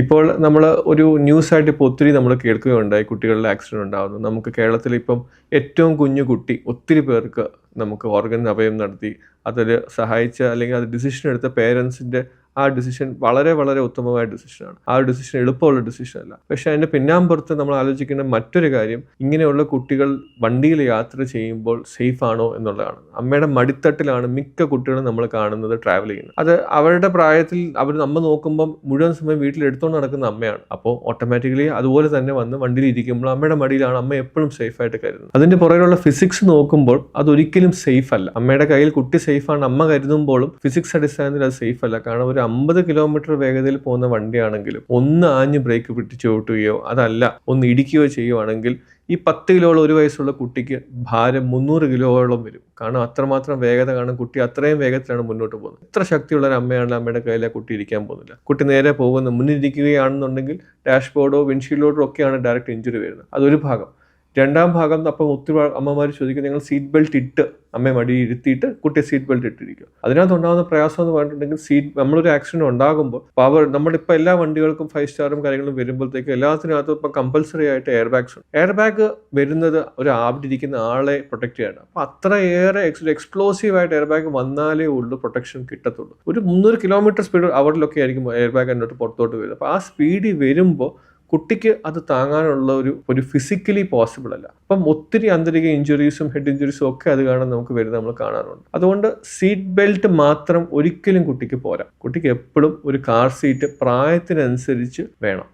ഇപ്പോൾ നമ്മൾ ഒരു ന്യൂസായിട്ട് ഇപ്പോൾ ഒത്തിരി നമ്മൾ കേൾക്കുകയുണ്ടായി കുട്ടികളുടെ ആക്സിഡൻറ്റ് ഉണ്ടാകുന്നു. നമുക്ക് കേരളത്തിൽ ഇപ്പം ഏറ്റവും കുഞ്ഞു കുട്ടി ഒത്തിരി പേർക്ക് നമുക്ക് ഓർഗൻ അപയം നടത്തി അതിൽ സഹായിച്ച അല്ലെങ്കിൽ അത് ഡിസിഷൻ എടുത്ത പേരൻസിൻ്റെ ആ ഡിസിഷൻ വളരെ വളരെ ഉത്തമമായ ഡിസിഷനാണ്. ആ ഒരു ഡിസിഷൻ എളുപ്പമുള്ള ഡിസിഷനല്ല. പക്ഷേ അതിൻ്റെ പിന്നാമ്പുറത്ത് നമ്മൾ ആലോചിക്കേണ്ട മറ്റൊരു കാര്യം ഇങ്ങനെയുള്ള കുട്ടികൾ വണ്ടിയിൽ യാത്ര ചെയ്യുമ്പോൾ സേഫ് ആണോ എന്നുള്ളതാണ്. അമ്മയുടെ മടിത്തട്ടിലാണ് മിക്ക കുട്ടികളും നമ്മൾ കാണുന്നത് ട്രാവൽ ചെയ്യുന്നത്. അത് അവരുടെ പ്രായത്തിൽ നമ്മൾ നോക്കുമ്പം മുഴുവൻ സമയം വീട്ടിൽ എടുത്തുകൊണ്ട് നടക്കുന്ന അമ്മയാണ്. അപ്പോൾ ഓട്ടോമാറ്റിക്കലി അതുപോലെ തന്നെ വന്ന് വണ്ടിയിൽ ഇരിക്കുമ്പോൾ അമ്മയുടെ മടിയിലാണ് അമ്മ എപ്പോഴും സേഫായിട്ട് കരുതുന്നത്. അതിൻ്റെ പുറകിലുള്ള ഫിസിക്സ് നോക്കുമ്പോൾ അതൊരിക്കലും സേഫ് അല്ല. അമ്മയുടെ കയ്യിൽ കുട്ടി സേഫാണ് അമ്മ കരുതുമ്പോഴും ഫിസിക്സ് അടിസ്ഥാനത്തിൽ അത് സേഫ് അല്ല. കാരണം ഒരു 50 കിലോമീറ്റർ വേഗതയിൽ പോകുന്ന വണ്ടിയാണെങ്കിലും ഒന്ന് ആഞ്ഞ് ബ്രേക്ക് പിടിച്ച് ഓട്ടുകയോ അതല്ല ഒന്ന് ഇടിക്കുകയോ ചെയ്യുവാണെങ്കിൽ ഈ 10 കിലോയുള്ള ഒരു വയസ്സുള്ള കുട്ടിക്ക് ഭാരം 300 കിലോയോളം വരും. കാരണം അത്രമാത്രം വേഗത കാണും. കുട്ടി അത്രയും വേഗത്തിലാണ് മുന്നോട്ട് പോകുന്നത്. ഇത്ര ശക്തിയുള്ള ഒരു അമ്മയാണ് അമ്മയുടെ കയ്യിൽ ആ കുട്ടി ഇരിക്കാൻ പോകുന്നില്ല. കുട്ടി നേരെ പോകുന്നു മുന്നിരിക്കുകയാണെന്നുണ്ടെങ്കിൽ ഡാഷ്ബോർഡോ വിൻഷീൽഡോ ഒക്കെയാണ് ഡയറക്റ്റ് ഇഞ്ചുറി വരുന്നത്. അതൊരു ഭാഗം. രണ്ടാം ഭാഗം അപ്പം ഒത്തിരി അമ്മമാർ ചോദിക്കും നിങ്ങൾ സീറ്റ് ബെൽറ്റ് ഇട്ട് അമ്മയെ മടിയിൽ ഇരുത്തിയിട്ട് കുട്ടിയെ സീറ്റ് ബെൽറ്റ് ഇട്ടിരിക്കുക. അതിനകത്തുണ്ടാകുന്ന പ്രയാസം എന്ന് പറഞ്ഞിട്ടുണ്ടെങ്കിൽ നമ്മളൊരു ആക്സിഡൻറ്റ് ഉണ്ടാകുമ്പോൾ നമ്മളിപ്പോൾ എല്ലാ വണ്ടികൾക്കും 5 സ്റ്റാറും കാര്യങ്ങളും വരുമ്പോഴത്തേക്കും എല്ലാത്തിനകത്തും ഇപ്പം കമ്പൽസറി ആയിട്ട് എയർ ബാഗ്സ് ഉണ്ട്. എയർ ബാഗ് വരുന്നത് അവിടെ ഇരിക്കുന്ന ആളെ പ്രൊട്ടക്ട് ചെയ്യണം. അപ്പോൾ അത്രയേറെ എക്സ്പ്ലോസീവായിട്ട് എയർ ബാഗ് വന്നാലേ ഉള്ളൂ പ്രൊട്ടക്ഷൻ കിട്ടത്തുള്ളൂ. ഒരു 300 കിലോമീറ്റർ സ്പീഡ് അവറിലൊക്കെ ആയിരിക്കും എയർ ബാഗ് എന്നോട്ട് പുറത്തോട്ട് വരുന്നത്. അപ്പോൾ ആ സ്പീഡിൽ വരുമ്പോൾ കുട്ടിക്ക് അത് താങ്ങാനുള്ള ഒരു ഫിസിക്കലി പോസിബിൾ അല്ല. അപ്പം ഒത്തിരി ആന്തരിക ഇഞ്ചുറീസും ഹെഡ് ഇഞ്ചുറീസും ഒക്കെ അത് കാണാൻ നമുക്ക് വരുന്നത് നമ്മൾ കാണാറുണ്ട്. അതുകൊണ്ട് സീറ്റ് ബെൽറ്റ് മാത്രം ഒരിക്കലും കുട്ടിക്ക് പോരാ. കുട്ടിക്ക് എപ്പോഴും ഒരു കാർ സീറ്റ് പ്രായത്തിനനുസരിച്ച് വേണം.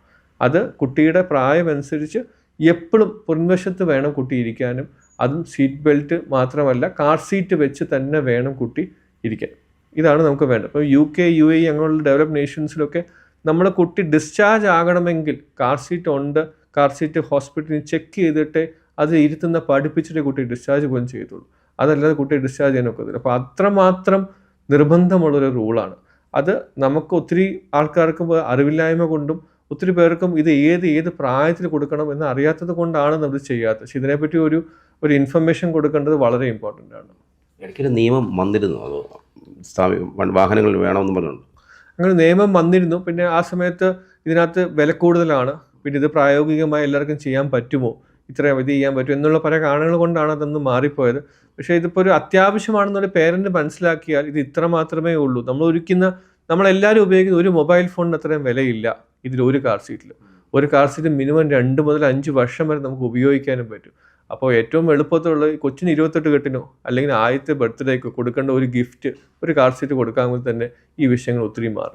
അത് കുട്ടിയുടെ പ്രായമനുസരിച്ച് എപ്പോഴും മുൻവശത്ത് വേണം കുട്ടി ഇരിക്കാനും. അതും സീറ്റ് ബെൽറ്റ് മാത്രമല്ല കാർ സീറ്റ് വെച്ച് തന്നെ വേണം കുട്ടി ഇരിക്കാൻ. ഇതാണ് നമുക്ക് വേണ്ടത്. ഇപ്പോൾ UK, UAE അങ്ങനെയുള്ള ഡെവലപ്ഡ് നേഷൻസിലൊക്കെ നമ്മുടെ കുട്ടി ഡിസ്ചാർജ് ആകണമെങ്കിൽ കാർ സീറ്റ് ഉണ്ട്, കാർ സീറ്റ് ഹോസ്പിറ്റലിൽ ചെക്ക് ചെയ്തിട്ട് അത് ഇരുത്തുന്ന പഠിപ്പിച്ചിട്ട് കുട്ടി ഡിസ്ചാർജ് പോലും ചെയ്തുള്ളൂ. അതല്ലാതെ കുട്ടിയെ ഡിസ്ചാർജ് ചെയ്യാൻ ഒക്കത്തില്ല. അപ്പോൾ അത്രമാത്രം നിർബന്ധമുള്ളൊരു റൂളാണ്. അത് നമുക്ക് ഒത്തിരി ആൾക്കാർക്ക് അറിവില്ലായ്മ കൊണ്ടും ഒത്തിരി പേർക്കും ഇത് ഏത് പ്രായത്തിൽ കൊടുക്കണം എന്ന് അറിയാത്തത് കൊണ്ടാണ് നമ്മൾ ചെയ്യാത്തത്. പക്ഷെ ഇതിനെപ്പറ്റി ഒരു ഇൻഫർമേഷൻ കൊടുക്കേണ്ടത് വളരെ ഇമ്പോർട്ടൻ്റ് ആണ്. ഇടയ്ക്കൊരു നിയമം വന്നിരുന്നു, അത് വാഹനങ്ങൾ വേണമെന്ന് പറഞ്ഞുണ്ട്. അങ്ങനെ നിയമം വന്നിരുന്നു. പിന്നെ ആ സമയത്ത് ഇതിനകത്ത് വില കൂടുതലാണ്. പിന്നെ ഇത് പ്രായോഗികമായി എല്ലാവർക്കും ചെയ്യാൻ പറ്റുമോ, ഇത്രയും ഇത് ചെയ്യാൻ പറ്റുമോ എന്നുള്ള പല കാരണങ്ങൾ കൊണ്ടാണ് അതൊന്ന് മാറിപ്പോയത്. പക്ഷേ ഇതിപ്പോൾ ഒരു അത്യാവശ്യമാണെന്നുള്ള പേരൻറ്റ് മനസ്സിലാക്കിയാൽ ഇത് ഇത്ര മാത്രമേ ഉള്ളൂ. നമ്മളെല്ലാവരും ഉപയോഗിക്കുന്ന ഒരു മൊബൈൽ ഫോണിന് അത്രയും വിലയില്ല ഇതിലൊരു കാർ സീറ്റിൽ. ഒരു കാർ സീറ്റ് മിനിമം 2 മുതൽ 5 വർഷം വരെ നമുക്ക് ഉപയോഗിക്കാനും പറ്റും. അപ്പോൾ ഏറ്റവും എളുപ്പത്തിലുള്ള കൊച്ചിന് 28 കെട്ടിനോ അല്ലെങ്കിൽ ആദ്യത്തെ ബർത്ത്ഡേക്കോ കൊടുക്കേണ്ട ഒരു ഗിഫ്റ്റ് ഒരു കാർ സീറ്റ് കൊടുക്കാമെങ്കിൽ തന്നെ ഈ വിഷയങ്ങൾ ഒത്തിരി മാറും.